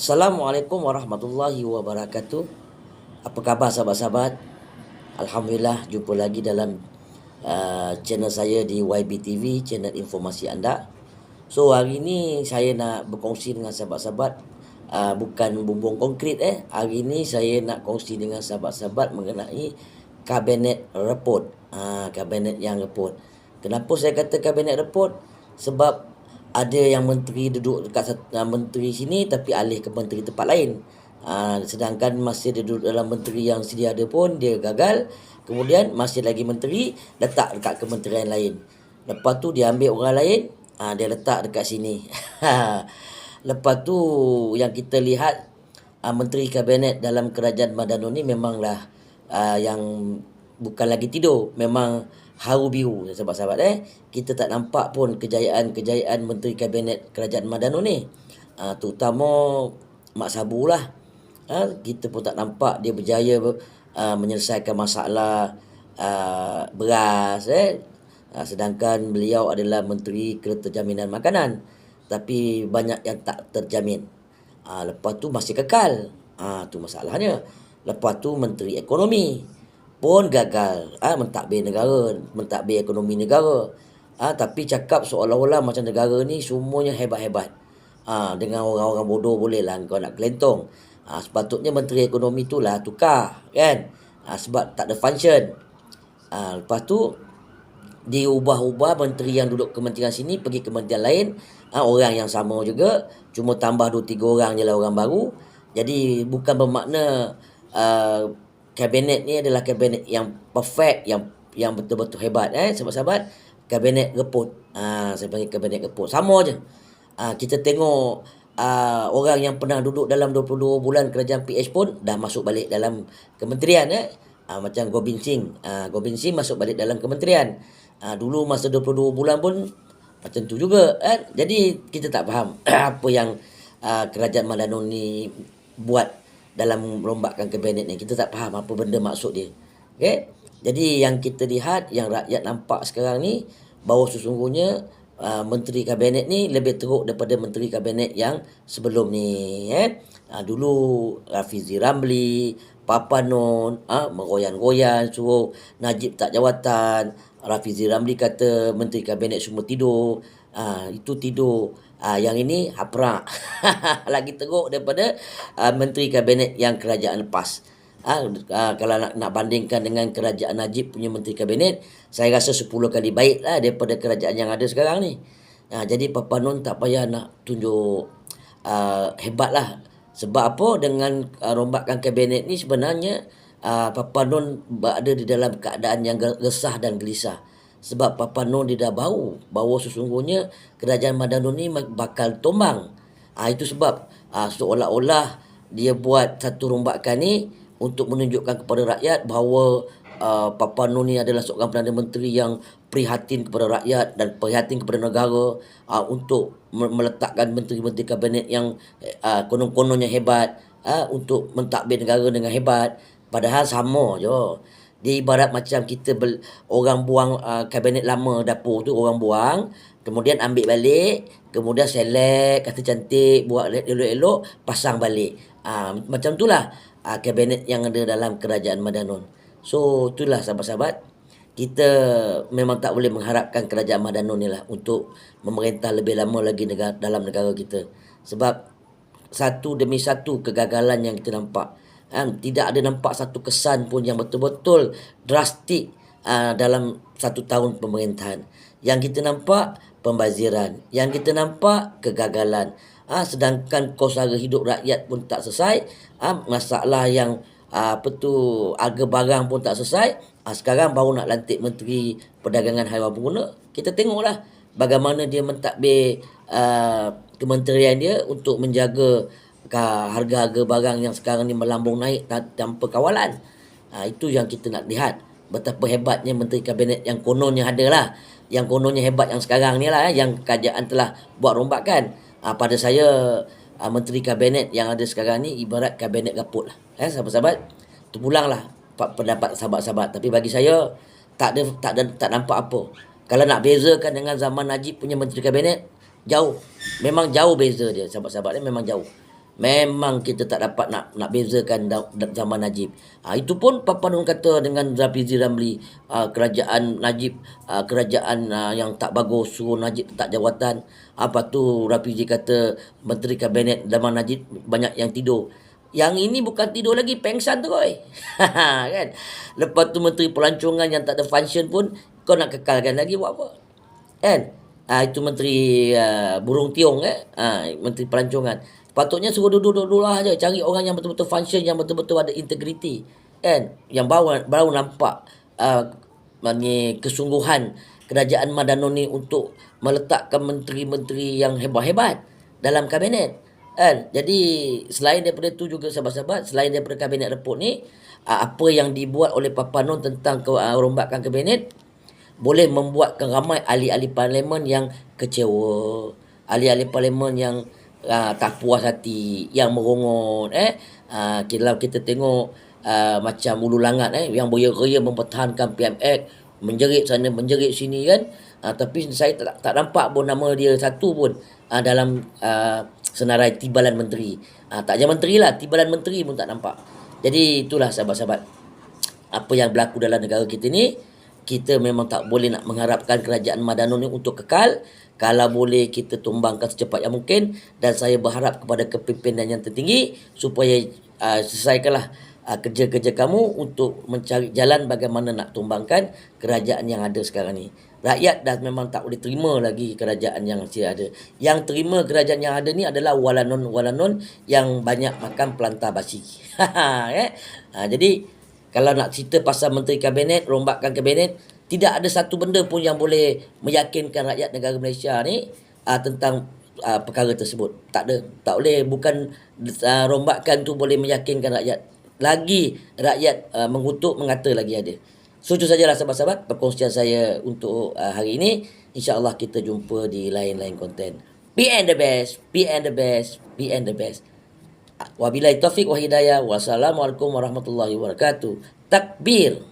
Assalamualaikum warahmatullahi wabarakatuh. Apa khabar sahabat-sahabat? Alhamdulillah jumpa lagi dalam channel saya di YB TV, channel informasi anda. So hari ini saya nak berkongsi dengan sahabat-sahabat, bukan bumbung konkret. Hari ini saya nak kongsi dengan sahabat-sahabat mengenai kabinet report. Kabinet yang report. Kenapa saya kata kabinet report? Sebab ada yang menteri duduk dekat menteri sini tapi alih ke menteri tempat lain. Sedangkan masih dia duduk dalam menteri yang sedia ada pun dia gagal. Kemudian masih lagi menteri letak dekat kementerian lain. Lepas tu dia ambil orang lain, dia letak dekat sini. Lepas tu yang kita lihat, menteri kabinet dalam kerajaan Madano ni memanglah yang bukan lagi tidur, memang haru biru sahabat-sahabat. Kita tak nampak pun kejayaan menteri kabinet kerajaan Madano ni, terutama Mak Sabu lah. Kita pun tak nampak dia berjaya menyelesaikan masalah beras. Sedangkan beliau adalah menteri keterjaminan makanan, tapi banyak yang tak terjamin. Lepas tu masih kekal, tu masalahnya. Lepas tu menteri ekonomi pun gagal, mentadbir negara, mentadbir ekonomi negara. Tapi cakap seolah-olah macam negara ni semuanya hebat-hebat. Dengan orang-orang bodoh bolehlah kau nak kelentong. Sepatutnya menteri ekonomi tu lah tukar kan, sebab tak ada function. Lepas tu diubah-ubah menteri yang duduk kementerian sini pergi kementerian lain, orang yang sama juga, cuma tambah 2-3 orang je lah, orang baru. Jadi bukan bermakna kabinet ni adalah kabinet yang perfect, yang betul-betul hebat. Sahabat-sahabat, kabinet report. Saya panggil kabinet report. Sama je. Kita tengok orang yang pernah duduk dalam 22 bulan kerajaan PH pun dah masuk balik dalam kementerian. Macam Gobind Singh. Gobind Singh masuk balik dalam kementerian. Dulu masa 22 bulan pun macam tu juga. Jadi kita tak faham apa yang kerajaan Madano ni buat dalam merombakan kabinet ni. Kita tak faham apa benda maksud dia. Okay? Jadi yang kita lihat, yang rakyat nampak sekarang ni, bahawa sesungguhnya menteri kabinet ni lebih teruk daripada menteri kabinet yang sebelum ni. Dulu Rafizi Ramli, Papa Non, meroyan-royan suruh Najib tak jawatan. Rafizi Ramli kata menteri kabinet semua tidur. Itu tidur. Yang ini haprak. Lagi teruk daripada menteri kabinet yang kerajaan lepas. Kalau nak bandingkan dengan kerajaan Najib punya menteri kabinet, saya rasa 10 kali baik lah daripada kerajaan yang ada sekarang ni. Jadi Papa Non tak payah nak tunjuk hebat lah. Sebab apa? Dengan rombakan kabinet ni sebenarnya Papa Non berada di dalam keadaan yang resah dan gelisah. Sebab Papa Non dia dah bau bahawa sesungguhnya kerajaan Madano ni bakal tumbang. Itu sebab seolah-olah dia buat satu rombakan ni untuk menunjukkan kepada rakyat bahawa Papa Non ni adalah seorang Perdana Menteri yang prihatin kepada rakyat dan prihatin kepada negara, untuk meletakkan menteri-menteri kabinet yang konon-kononnya hebat, untuk mentadbir negara dengan hebat. Padahal sama je. Dia ibarat macam kita orang buang kabinet lama dapur tu, orang buang, kemudian ambil balik, kemudian select, kata cantik, buat elok-elok, pasang balik. Macam itulah kabinet yang ada dalam kerajaan Madano. So itulah sahabat-sahabat, kita memang tak boleh mengharapkan kerajaan Madano ni lah untuk memerintah lebih lama lagi dalam negara kita. Sebab satu demi satu kegagalan yang kita nampak. Tidak ada nampak satu kesan pun yang betul-betul drastik dalam 1 tahun pemerintahan. Yang kita nampak pembaziran, yang kita nampak kegagalan. Sedangkan kos harga hidup rakyat pun tak selesai. Masalah yang harga barang pun tak selesai. Sekarang baru nak lantik Menteri Perdagangan Haiwan Pengguna. Kita tengoklah bagaimana dia mentadbir kementerian dia untuk menjaga harga-harga barang yang sekarang ni melambung naik tanpa kawalan. Itu yang kita nak lihat, betapa hebatnya menteri kabinet yang kononnya ada lah, yang kononnya hebat yang sekarang ni lah, yang kerajaan telah buat rombakan. Pada saya, menteri kabinet yang ada sekarang ni ibarat kabinet gaput lah. Sahabat-sahabat, terpulanglah pendapat sahabat-sahabat. Tapi bagi saya tak nampak apa. Kalau nak bezakan dengan zaman Najib punya menteri kabinet, jauh. Memang jauh beza dia, sahabat-sahabat dia memang jauh. Memang kita tak dapat nak bezakan zaman Najib. Itu pun Papa Nun kata dengan Rafizi Ramli, kerajaan Najib, kerajaan yang tak bagus, suruh Najib letak jawatan. Apa tu Rafizi kata menteri kabinet zaman Najib banyak yang tidur. Yang ini bukan tidur lagi, pengsan tu koi. Kan? Lepas tu menteri pelancongan yang tak ada function pun kau nak kekalkan lagi buat apa? Kan? Itu menteri burung tiong menteri pelancongan. Patutnya suruh duduk-duduk lah je, cari orang yang betul-betul function, yang betul-betul ada integriti. Kan? Yang baru nampak kesungguhan kerajaan Madanon ni untuk meletakkan menteri-menteri yang hebat-hebat dalam kabinet. Kan? Jadi selain daripada tu juga sahabat-sahabat, selain daripada kabinet reput ni, apa yang dibuat oleh Papa Nun tentang rombakan kabinet boleh membuatkan ramai ahli-ahli parlimen yang kecewa, ahli-ahli parlimen yang tak puas hati, yang merongon. Kalau kita tengok macam Ulu Langat yang beria-ria mempertahankan PMX, menjerit sana menjerit sini kan. Tapi saya tak nampak pun nama dia satu pun dalam senarai timbalan menteri. Tak je menteri lah, timbalan menteri pun tak nampak. Jadi itulah sahabat-sahabat, apa yang berlaku dalam negara kita ni. Kita memang tak boleh nak mengharapkan kerajaan Madanon ni untuk kekal. Kalau boleh kita tumbangkan secepat yang mungkin, dan saya berharap kepada kepimpinan yang tertinggi supaya selesaikanlah kerja-kerja kamu untuk mencari jalan bagaimana nak tumbangkan kerajaan yang ada sekarang ni. Rakyat dah memang tak boleh terima lagi kerajaan yang masih ada. Yang terima kerajaan yang ada ni adalah walanon yang banyak makan pelantar basi. Jadi kalau nak cerita pasal menteri kabinet, rombakan kabinet, tidak ada satu benda pun yang boleh meyakinkan rakyat negara Malaysia ni tentang perkara tersebut. Tak ada. Tak boleh. Bukan rombakan tu boleh meyakinkan rakyat. Lagi rakyat mengutuk, mengata lagi ada. So itu sajalah sahabat-sahabat perkongsian saya untuk hari ini. InsyaAllah kita jumpa di lain-lain konten. Be and the best. Be and the best. Be and the best. Wabillahi taufiq wa hidayah. Wassalamualaikum warahmatullahi wabarakatuh. Takbir.